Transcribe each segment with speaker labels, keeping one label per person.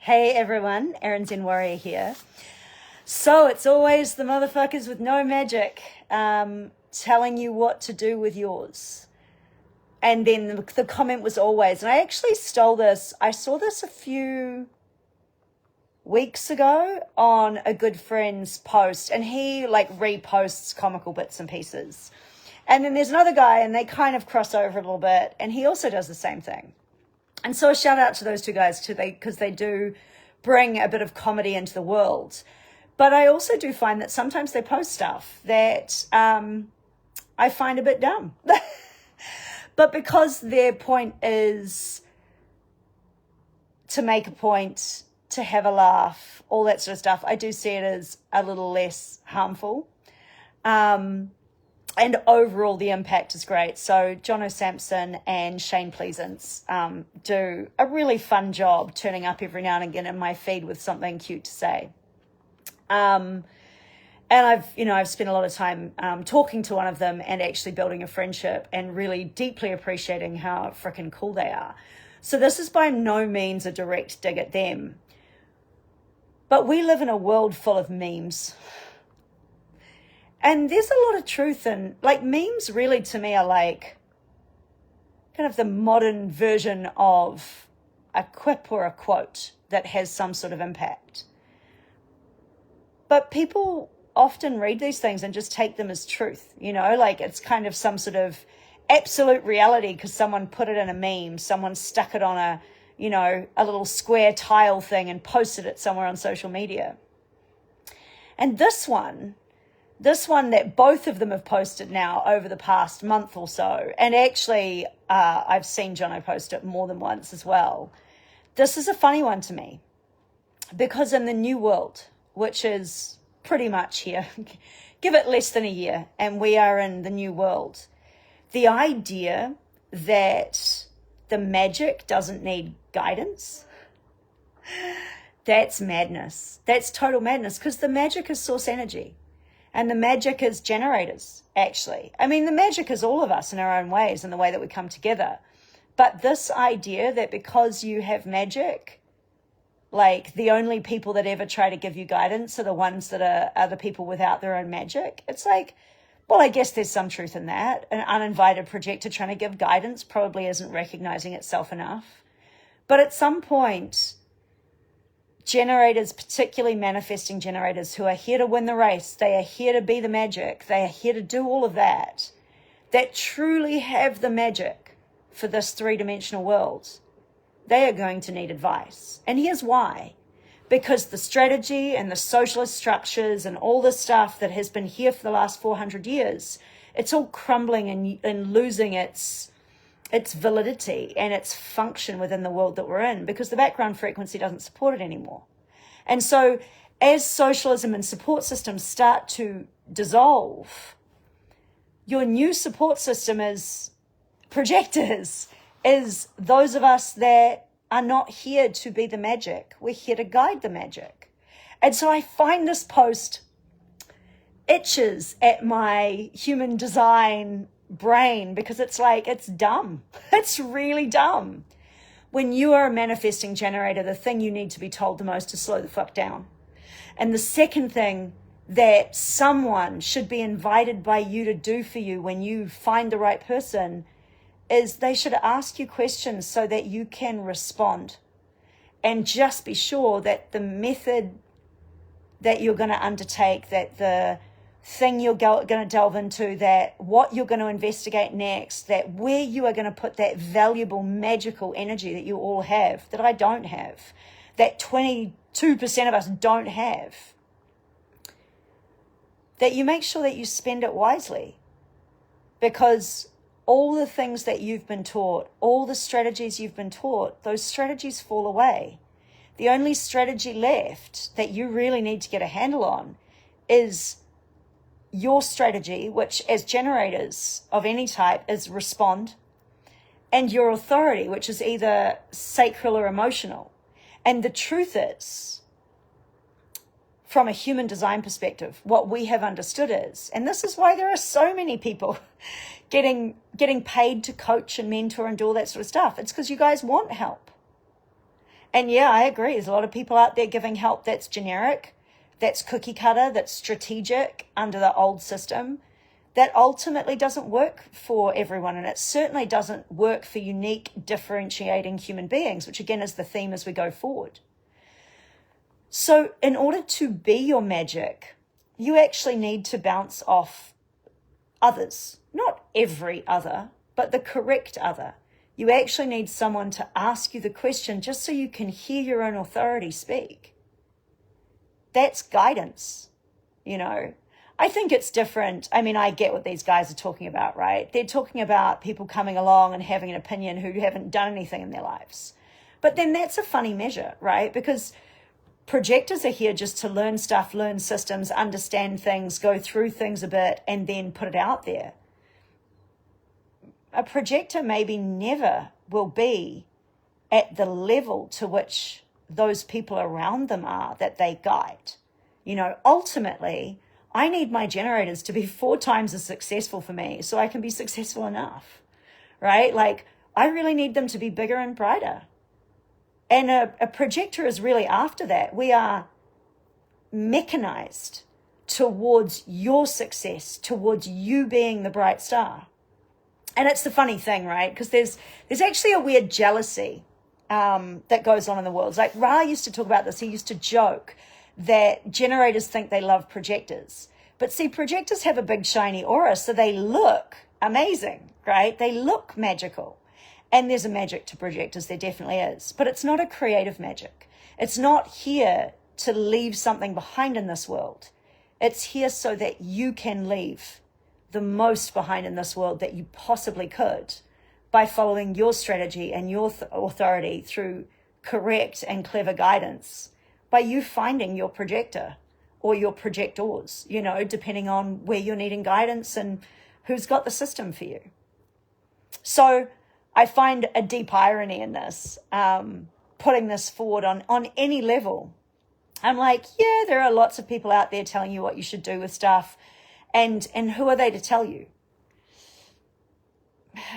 Speaker 1: Hey everyone, Erin Zen Warrior here. So it's always the motherfuckers with no magic telling you what to do with yours. And then the comment was always, and I actually stole this, I saw this a few weeks ago on a good friend's post, and he like reposts comical bits and pieces. And then there's another guy and they kind of cross over a little bit, and he also does the same thing. And so a shout out to those two guys too, because they do bring a bit of comedy into the world. But I also do find that sometimes they post stuff that I find a bit dumb. But because their point is to make a point, to have a laugh, all that sort of stuff, I do see it as a little less harmful. And overall, the impact is great. So Jono Sampson and Shane Pleasance do a really fun job turning up every now and again in my feed with something cute to say. And I've spent a lot of time talking to one of them and actually building a friendship and really deeply appreciating how freaking cool they are. So this is by no means a direct dig at them. But we live in a world full of memes. And there's a lot of truth in, like, memes really to me are like kind of the modern version of a quip or a quote that has some sort of impact. But people often read these things and just take them as truth, like it's kind of some sort of absolute reality because someone put it in a meme, someone stuck it on a little square tile thing and posted it somewhere on social media. And this one that both of them have posted now over the past month or so, and actually I've seen Jono post it more than once as well. This is a funny one to me because in the new world, which is pretty much here, give it less than a year, and we are in the new world. The idea that the magic doesn't need guidance, that's madness. That's total madness because the magic is source energy. And the magic is generators, actually. I mean, the magic is all of us in our own ways and the way that we come together. But this idea that because you have magic, like the only people that ever try to give you guidance are the ones that are the people without their own magic. It's like, well, I guess there's some truth in that. An uninvited projector trying to give guidance probably isn't recognizing itself enough. But at some point, generators, particularly manifesting generators who are here to win the race, they are here to be the magic, they are here to do all of that truly have the magic for this three-dimensional world, they are going to need advice. And here's why. Because the strategy and the socialist structures and all the stuff that has been here for the last 400 years, it's all crumbling and losing its validity and its function within the world that we're in because the background frequency doesn't support it anymore. And so as socialism and support systems start to dissolve, your new support system is projectors, is those of us that are not here to be the magic. We're here to guide the magic. And so I find this post itches at my human design brain because it's like, it's dumb. It's really dumb. When you are a manifesting generator, the thing you need to be told the most is slow the fuck down. And the second thing that someone should be invited by you to do for you when you find the right person is they should ask you questions so that you can respond. And just be sure that the method that you're going to undertake, that the thing you're going to delve into, that what you're going to investigate next, that where you are going to put that valuable magical energy that you all have, that I don't have, that 22% of us don't have, that you make sure that you spend it wisely. Because all the things that you've been taught, all the strategies you've been taught, those strategies fall away. The only strategy left that you really need to get a handle on is your strategy, which as generators of any type is respond, and your authority, which is either sacral or emotional. And the truth is, from a human design perspective, what we have understood is, and this is why there are so many people getting paid to coach and mentor and do all that sort of stuff. It's because you guys want help. And yeah, I agree. There's a lot of people out there giving help that's generic, that's cookie cutter, that's strategic under the old system, that ultimately doesn't work for everyone. And it certainly doesn't work for unique, differentiating human beings, which again is the theme as we go forward. So in order to be your magic, you actually need to bounce off others, not every other, but the correct other. You actually need someone to ask you the question just so you can hear your own authority speak. That's guidance, I think it's different. I mean, I get what these guys are talking about, right? They're talking about people coming along and having an opinion who haven't done anything in their lives. But then that's a funny measure, right? Because projectors are here just to learn stuff, learn systems, understand things, go through things a bit, and then put it out there. A projector maybe never will be at the level to which those people around them are that they guide. Ultimately, I need my generators to be 4 times as successful for me so I can be successful enough, right? Like, I really need them to be bigger and brighter. And a projector is really after that. We are mechanized towards your success, towards you being the bright star. And it's the funny thing, right? Because there's actually a weird jealousy that goes on in the world. Like Ra used to talk about this. He used to joke that generators think they love projectors. But see, projectors have a big shiny aura, so they look amazing, right? They look magical. And there's a magic to projectors, there definitely is. But it's not a creative magic. It's not here to leave something behind in this world. It's here so that you can leave the most behind in this world that you possibly could by following your strategy and your authority through correct and clever guidance, by you finding your projector or your projectors, depending on where you're needing guidance and who's got the system for you. So I find a deep irony in this, putting this forward on any level. I'm like, yeah, there are lots of people out there telling you what you should do with stuff. And who are they to tell you?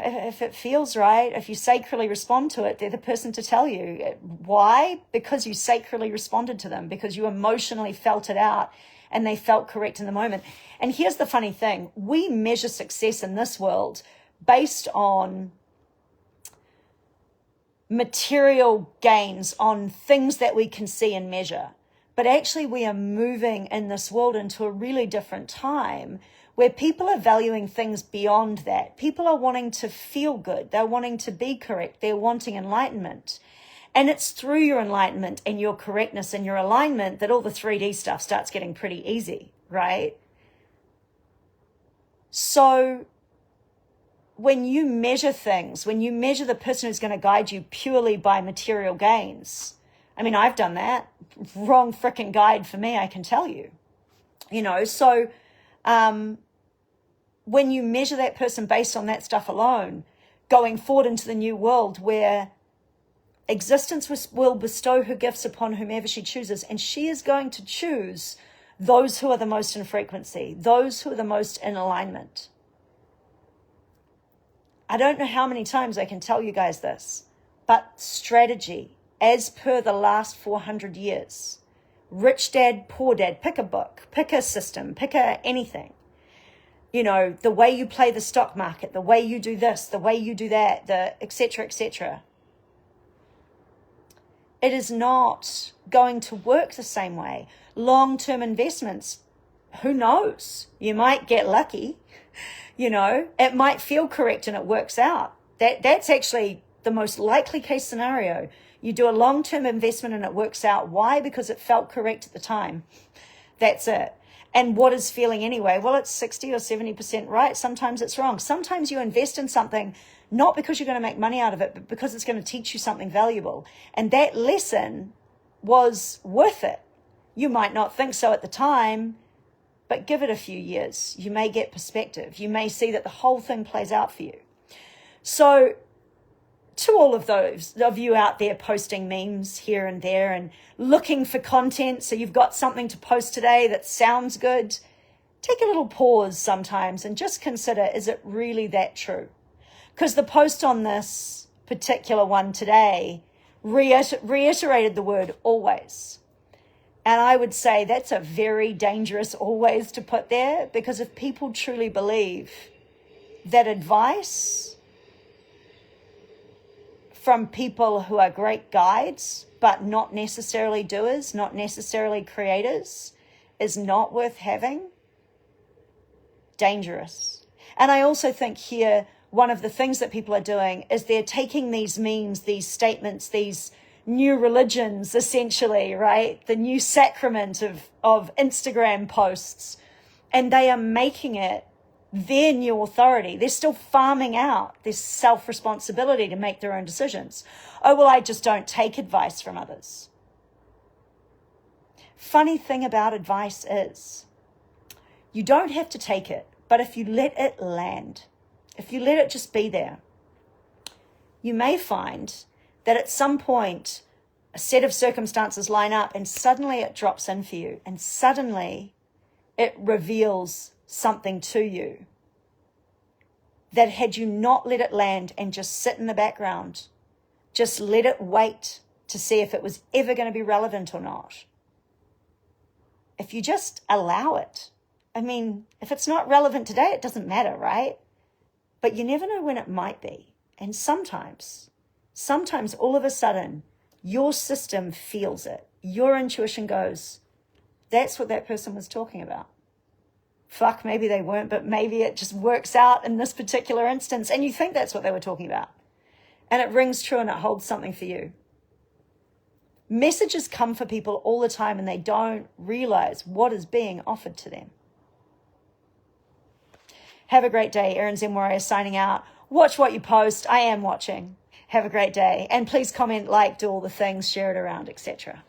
Speaker 1: If it feels right, if you sacredly respond to it, they're the person to tell you. Why? Because you sacredly responded to them, because you emotionally felt it out and they felt correct in the moment. And here's the funny thing. We measure success in this world based on material gains, on things that we can see and measure. But actually we are moving in this world into a really different time where people are valuing things beyond that. People are wanting to feel good. They're wanting to be correct. They're wanting enlightenment. And it's through your enlightenment and your correctness and your alignment that all the 3D stuff starts getting pretty easy, right? So when you measure things, when you measure the person who's going to guide you purely by material gains, I mean, I've done that. Wrong frickin' guide for me, I can tell you. So when you measure that person based on that stuff alone, going forward into the new world where existence will bestow her gifts upon whomever she chooses, and she is going to choose those who are the most in frequency, those who are the most in alignment. I don't know how many times I can tell you guys this, but strategy, as per the last 400 years, Rich Dad, Poor Dad, pick a book, pick a system, pick anything. The way you play the stock market, the way you do this, the way you do that, et cetera, et cetera. It is not going to work the same way. Long-term investments, who knows? You might get lucky. It might feel correct and it works out. That's actually the most likely case scenario. You do a long-term investment and it works out. Why? Because it felt correct at the time. That's it. And what is feeling anyway? Well, it's 60 or 70% right. Sometimes it's wrong. Sometimes you invest in something not because you're going to make money out of it, but because it's going to teach you something valuable. And that lesson was worth it. You might not think so at the time, but give it a few years. You may get perspective. You may see that the whole thing plays out for you. So to all of those of you out there posting memes here and there and looking for content, so you've got something to post today that sounds good, take a little pause sometimes and just consider, is it really that true? Because the post on this particular one today reiterated the word always. And I would say that's a very dangerous always to put there, because if people truly believe that advice from people who are great guides, but not necessarily doers, not necessarily creators, is not worth having, dangerous. And I also think here, one of the things that people are doing is they're taking these memes, these statements, these new religions, essentially, right? The new sacrament of Instagram posts, and they are making it their new authority. They're still farming out this self-responsibility to make their own decisions. Oh, well, I just don't take advice from others. Funny thing about advice is you don't have to take it, but if you let it land, if you let it just be there, you may find that at some point a set of circumstances line up and suddenly it drops in for you, and suddenly it reveals something to you that had you not let it land and just sit in the background, just let it wait to see if it was ever going to be relevant or not. If you just allow it, I mean, if it's not relevant today, it doesn't matter, right? But you never know when it might be. And sometimes all of a sudden, your system feels it. Your intuition goes, that's what that person was talking about. Fuck, maybe they weren't, but maybe it just works out in this particular instance. And you think that's what they were talking about. And it rings true and it holds something for you. Messages come for people all the time and they don't realize what is being offered to them. Have a great day. Erin Zen Warrior signing out. Watch what you post. I am watching. Have a great day. And please comment, like, do all the things, share it around, etc.